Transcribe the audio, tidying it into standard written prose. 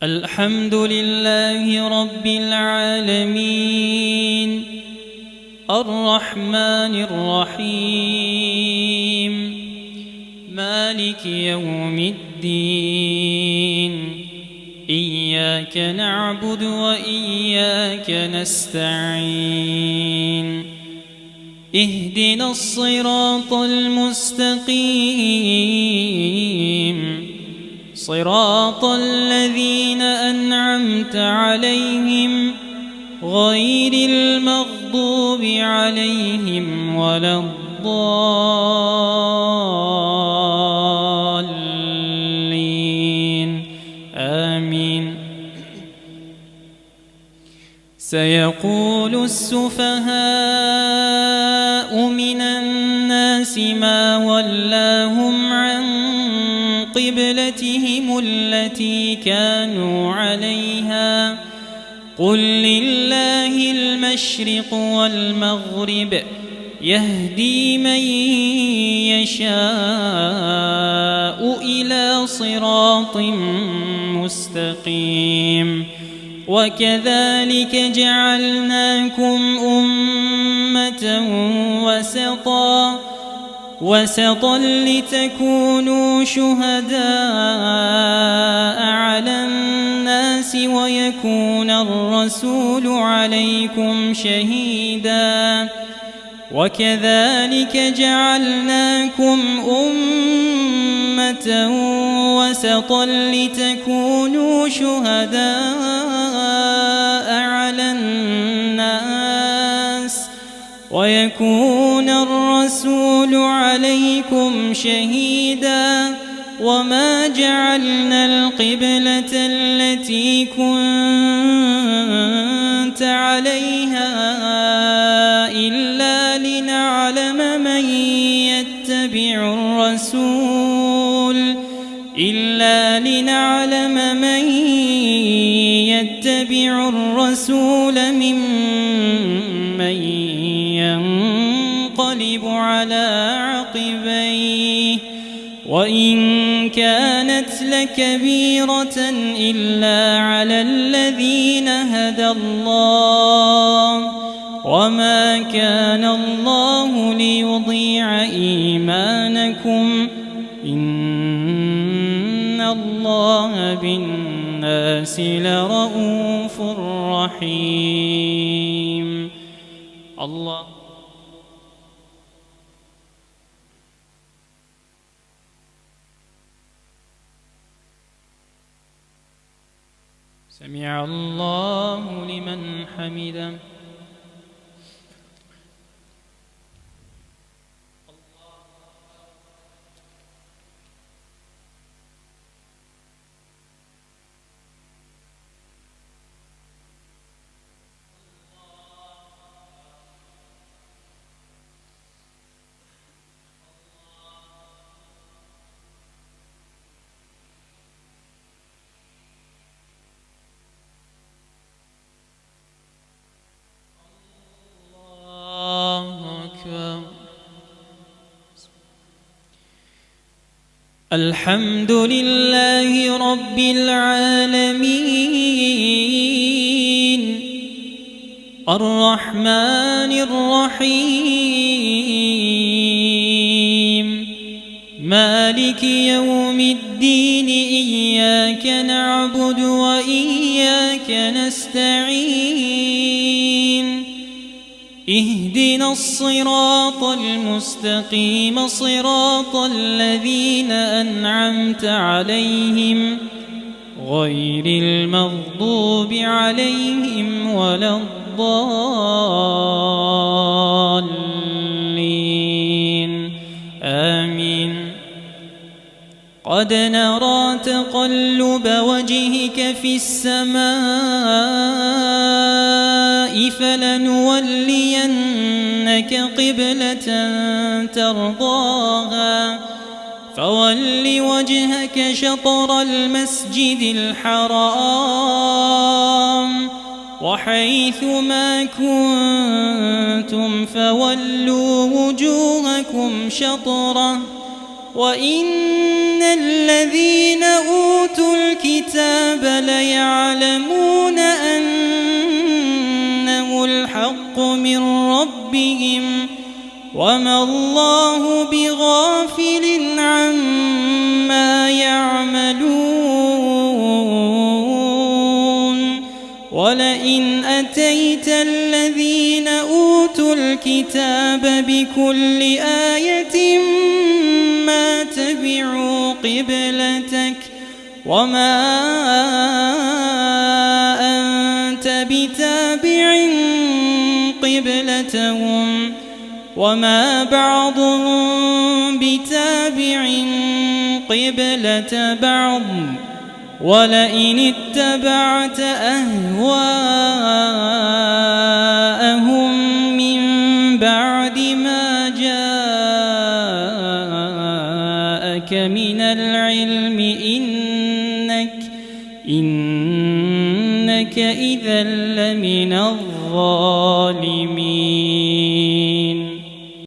الحمد لله رب العالمين الرحمن الرحيم مالك يوم الدين إياك نعبد وإياك نستعين اهدنا الصراط المستقيم صراط الذين أنعمت عليهم غير المغضوب عليهم ولا الضالين آمين. سيقول السفهاء من الناس ما ولاهم عن قبلتهم التي كانوا عليها قل لله المشرق والمغرب يهدي من يشاء إلى صراط مستقيم. وكذلك جعلناكم أمة وسطا لتكونوا شهداء على الناس ويكون الرسول عليكم شهيدا. وكذلك جعلناكم أمة وسطا لتكونوا شهداء على الناس ويكون الرسول عليكم شهيدا. وما جعلنا القبلة التي كنت عليها إلا لنعلم من يتبع الرسول ممن ينقلب على عقبيه وإن كانت لكبيرة إلا على الذين هدى الله وما كان الله ليضيع إيمانكم إن الله بالناس لرؤوف رحيم. الله سمع الله لمن حمده. الحمد لله رب العالمين الرحمن الرحيم مالك يوم الدين إياك نعبد وإياك نستعين اهدنا الصراط المستقيم صراط الذين أنعمت عليهم غير المغضوب عليهم ولا الضالين آمين. قد نرى تقلب وجهك في السماء فلنولينك قبلة ترضاها فول وجهك شطر المسجد الحرام وحيث ما كنتم فولوا وجوهكم شطره وإن الذين أوتوا الكتاب الكتاب ليعلمون أنه الحق من ربهم وما الله بغافل عما يعملون ولئن أتيت الذين أوتوا الكتاب بكل آية ما تبعوا قبلتك وما أنت بتابع قبلتهم وما بعضهم بتابع قبلة بعض ولئن اتبعت أهواءهم من بعد ما جاءك من العلم إنك إذا لمن الظالمين